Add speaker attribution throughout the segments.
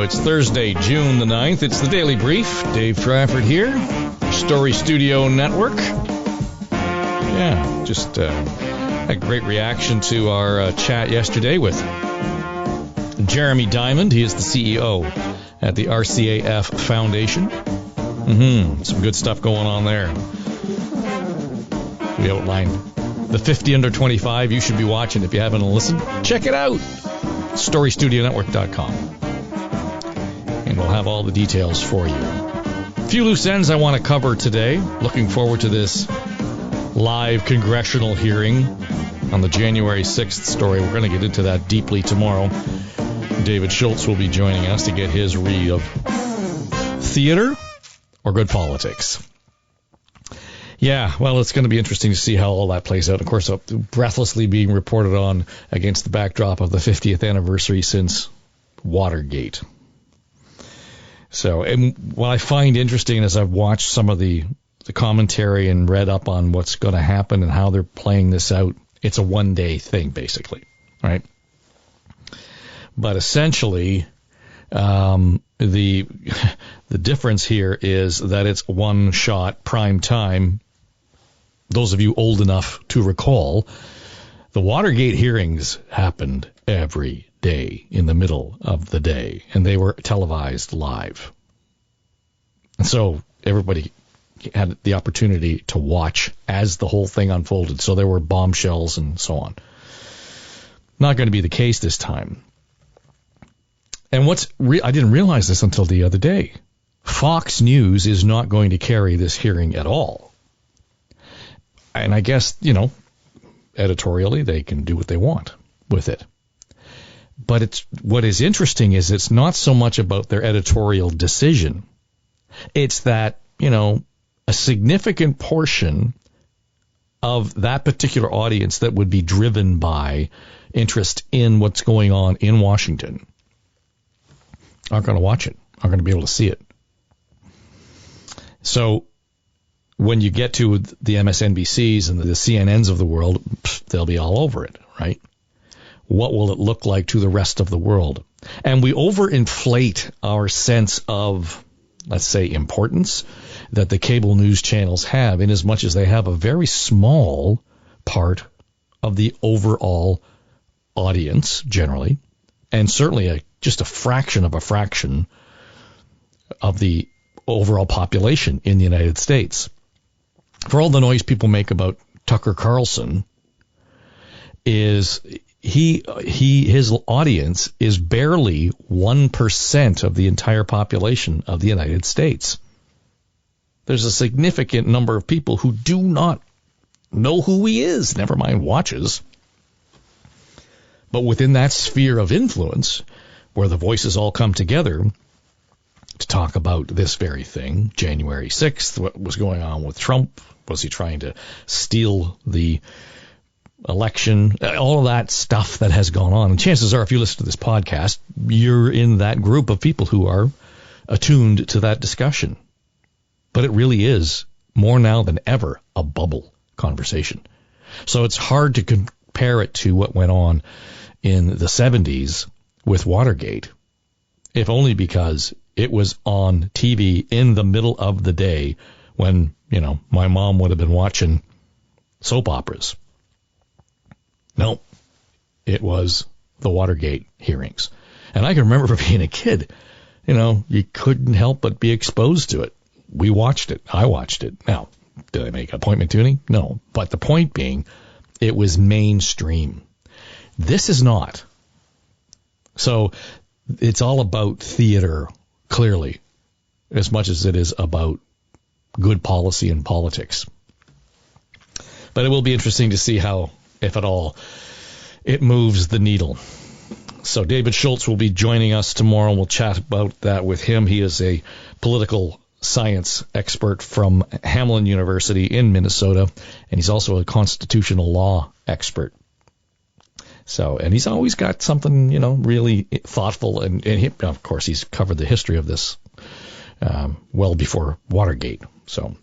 Speaker 1: Radio. It's Thursday, June the 9th. It's the Daily Brief. Dave Trafford here. Story Studio Network. Yeah, just a great reaction to our chat yesterday with Jeremy Diamond. He is the CEO at the RCAF Foundation. Some good stuff going on there. We outlined the 50 under 25 you should be watching. If you haven't listened, check it out. StoryStudioNetwork.com. And we'll have all the details for you. A few loose ends I want to cover today. Looking forward to this live congressional hearing on the January 6th story. We're going to get into that deeply tomorrow. David Schultz will be joining us to get his read of theater or good politics. Yeah, well, it's going to be interesting to see how all that plays out. Of course, breathlessly being reported on against the backdrop of the 50th anniversary since Watergate. So, and what I find interesting as I've watched some of the commentary and read up on what's going to happen and how they're playing this out, it's a one-day thing, basically, right? But essentially, the difference here is that it's one shot, prime time. Those of you old enough to recall, the Watergate hearings happened every day in the middle of the day, and they were televised live. And so everybody had the opportunity to watch as the whole thing unfolded. So there were bombshells and so on. Not going to be the case this time. And I didn't realize this until the other day. Fox News is not going to carry this hearing at all. And I guess, editorially, they can do what they want with it. But what is interesting is it's not so much about their editorial decision. It's that, a significant portion of that particular audience that would be driven by interest in what's going on in Washington aren't going to watch it, aren't going to be able to see it. So when you get to the MSNBCs and the CNNs of the world, they'll be all over it, right? What will it look like to the rest of the world? And we overinflate our sense of, let's say, importance that the cable news channels have, in as much as they have a very small part of the overall audience, generally, and certainly just a fraction of the overall population in the United States. For all the noise people make about Tucker Carlson, his audience is barely 1% of the entire population of the United States. There's a significant number of people who do not know who he is, never mind watches. But within that sphere of influence, where the voices all come together to talk about this very thing, January 6th, what was going on with Trump, was he trying to steal the election, all of that stuff that has gone on. And chances are, if you listen to this podcast, you're in that group of people who are attuned to that discussion. But it really is, more now than ever, a bubble conversation. So it's hard to compare it to what went on in the 70s with Watergate, if only because it was on TV in the middle of the day when, my mom would have been watching soap operas. No, it was the Watergate hearings. And I can remember being a kid, you couldn't help but be exposed to it. We watched it. I watched it. Now, did I make an appointment tuning? No. But the point being, it was mainstream. This is not. So it's all about theater, clearly, as much as it is about good policy and politics. But it will be interesting to see how, if at all, it moves the needle. So David Schultz will be joining us tomorrow. We'll chat about that with him. He is a political science expert from Hamline University in Minnesota, and he's also a constitutional law expert. So, and he's always got something, really thoughtful, and of course, he's covered the history of this well before Watergate. So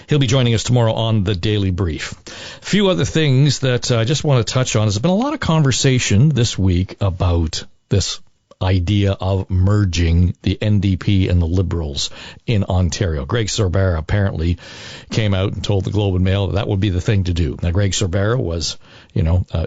Speaker 1: he'll be joining us tomorrow on the Daily Brief. A few other things that I just want to touch on. There's been a lot of conversation this week about this idea of merging the NDP and the Liberals in Ontario. Greg Sorbara apparently came out and told the Globe and Mail that would be the thing to do. Now, Greg Sorbara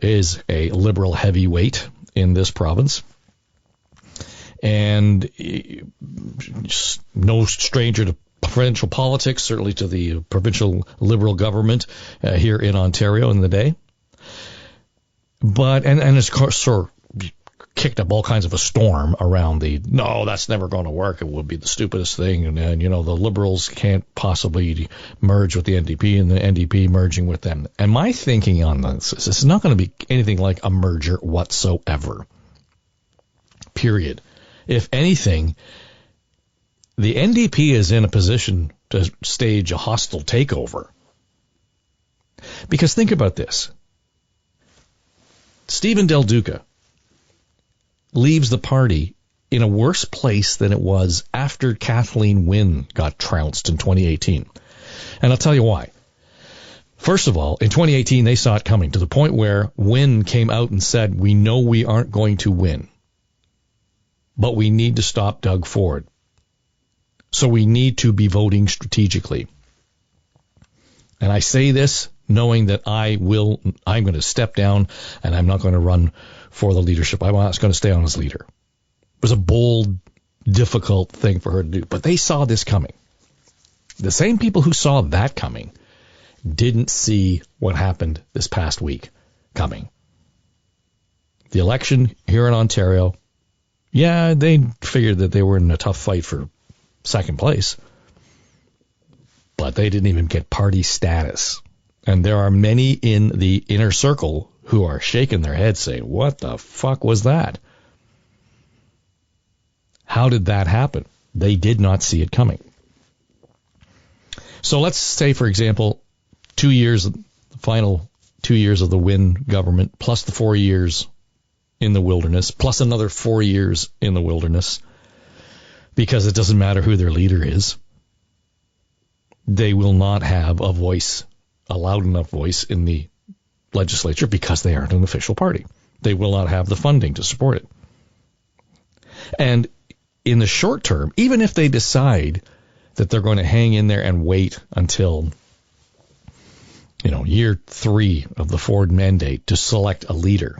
Speaker 1: is a Liberal heavyweight in this province, and no stranger to provincial politics, certainly to the provincial Liberal government here in Ontario in the day. But, and it's sort of kicked up all kinds of a storm around no, that's never going to work. It would be the stupidest thing. And the Liberals can't possibly merge with the NDP and the NDP merging with them. And my thinking on this is it's not going to be anything like a merger whatsoever. Period. If anything, the NDP is in a position to stage a hostile takeover. Because think about this. Stephen Del Duca leaves the party in a worse place than it was after Kathleen Wynne got trounced in 2018. And I'll tell you why. First of all, in 2018, they saw it coming to the point where Wynne came out and said, we know we aren't going to win, but we need to stop Doug Ford. So we need to be voting strategically. And I say this knowing that I'm going to step down and I'm not going to run for the leadership. I'm not going to stay on as leader. It was a bold, difficult thing for her to do. But they saw this coming. The same people who saw that coming didn't see what happened this past week coming. The election here in Ontario, yeah, they figured that they were in a tough fight for second place. But they didn't even get party status. And there are many in the inner circle who are shaking their heads saying, what the fuck was that? How did that happen? They did not see it coming. So let's say, for example, 2 years, the final 2 years of the Wynne government, plus the 4 years in the wilderness, plus another 4 years in the wilderness, because it doesn't matter who their leader is. They will not have a voice, a loud enough voice in the legislature because they aren't an official party. They will not have the funding to support it. And in the short term, even if they decide that they're going to hang in there and wait until, year 3 of the Ford mandate to select a leader,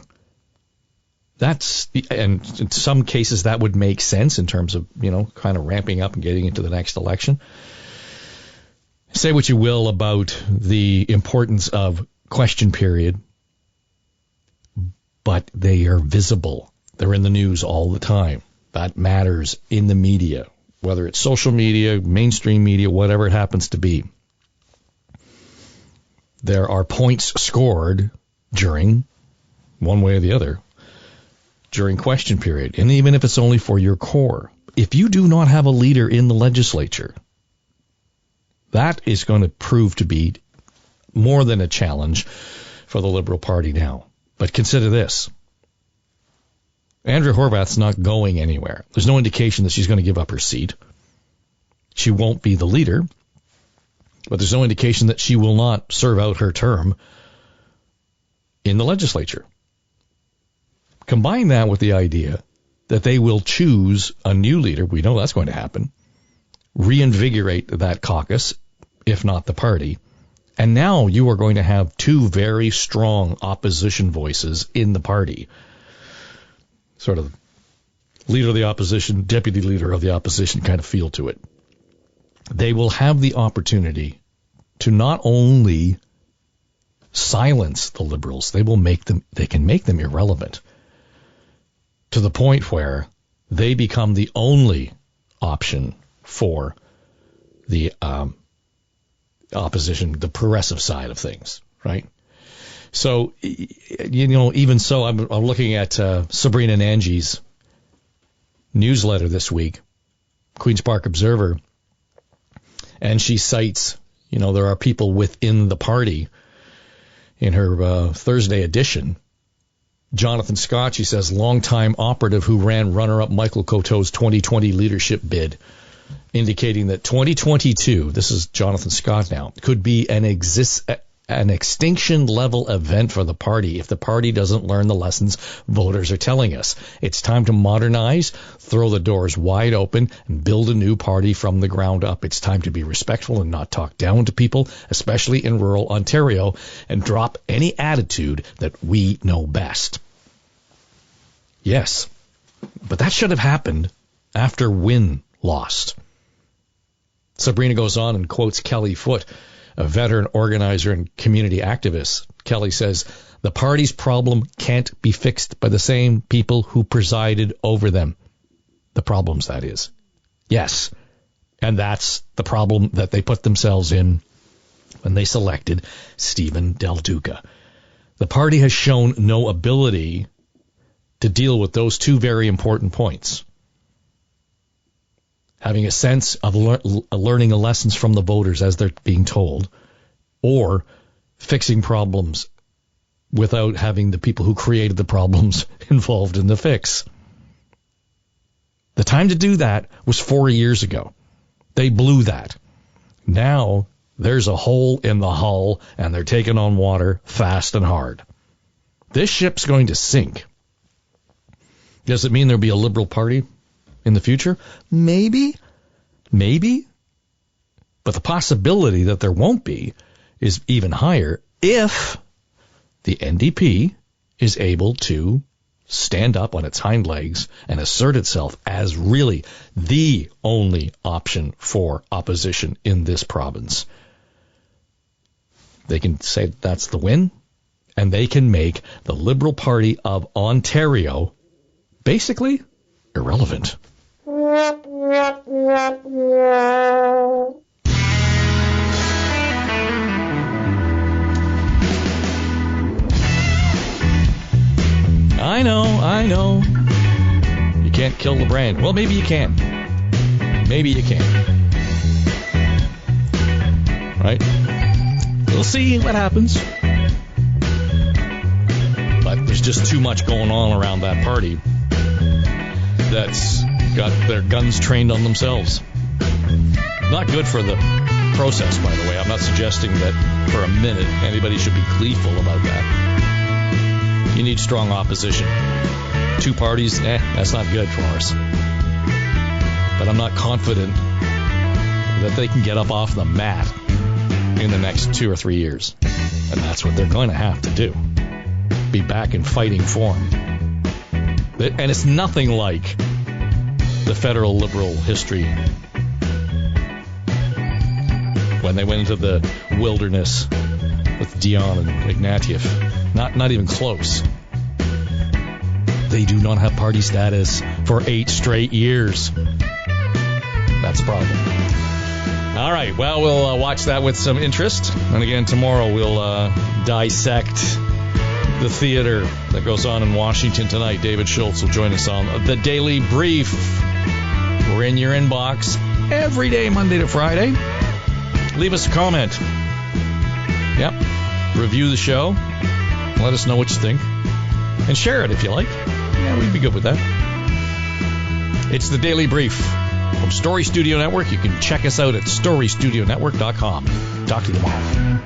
Speaker 1: and in some cases that would make sense in terms of, kind of ramping up and getting into the next election. Say what you will about the importance of question period, but they are visible. They're in the news all the time. That matters in the media, whether it's social media, mainstream media, whatever it happens to be. There are points scored during, one way or the other, during question period. And even if it's only for your core, if you do not have a leader in the legislature, that is going to prove to be more than a challenge for the Liberal Party now. But consider this. Andrea Horwath's not going anywhere. There's no indication that she's going to give up her seat. She won't be the leader, but there's no indication that she will not serve out her term in the legislature. Combine that with the idea that they will choose a new leader. We know that's going to happen. Reinvigorate that caucus, if not the party. And now you are going to have two very strong opposition voices in the party. Sort of leader of the opposition, deputy leader of the opposition kind of feel to it. They will have the opportunity to not only silence the Liberals, they can make them irrelevant to the point where they become the only option for the opposition, the progressive side of things, right? So, even so, I'm looking at Sabrina Nanji's newsletter this week, Queen's Park Observer, and she cites, there are people within the party in her Thursday edition. Jonathan Scott, she says, longtime operative who ran runner-up MICHAEL COTEAU's 2020 leadership bid, indicating that 2022, this is Jonathan Scott now, could be an an extinction-level event for the party if the party doesn't learn the lessons voters are telling us. It's time to modernize, throw the doors wide open, and build a new party from the ground up. It's time to be respectful and not talk down to people, especially in rural Ontario, and drop any attitude that we know best. Yes, but that should have happened after Wynne lost. Sabrina goes on and quotes Kelly Foote, a veteran organizer and community activist. Kelly says, the party's problem can't be fixed by the same people who presided over them. The problems, that is. Yes, and that's the problem that they put themselves in when they selected Stephen Del Duca. The party has shown no ability to deal with those two very important points. Having a sense of learning the lessons from the voters as they're being told, or fixing problems without having the people who created the problems involved in the fix. The time to do that was 4 years ago. They blew that. Now there's a hole in the hull, and they're taking on water fast and hard. This ship's going to sink. Does it mean there'll be a Liberal Party in the future? Maybe. But the possibility that there won't be is even higher if the NDP is able to stand up on its hind legs and assert itself as really the only option for opposition in this province. They can say that's the win, and they can make the Liberal Party of Ontario basically irrelevant. I know. You can't kill the brand. Well, maybe you can. Right? We'll see what happens. But there's just too much going on around that party that's got their guns trained on themselves. Not good for the process, by the way. I'm not suggesting that for a minute anybody should be gleeful about that. You need strong opposition. Two parties, that's not good for us. But I'm not confident that they can get up off the mat in the next 2 or 3 years. And that's what they're going to have to do. Be back in fighting form. And it's nothing like the federal Liberal history when they went into the wilderness with Dion and Ignatieff. Not even close. They do not have party status for 8 straight years. That's a problem. All right, well, we'll watch that with some interest. And again, tomorrow we'll dissect the theater that goes on in Washington tonight. David Schultz will join us on The Daily Brief. We're in your inbox every day, Monday to Friday. Leave us a comment. Yep. Review the show. Let us know what you think. And share it if you like. Yeah, we'd be good with that. It's The Daily Brief from Story Studio Network. You can check us out at storystudionetwork.com. Talk to you tomorrow.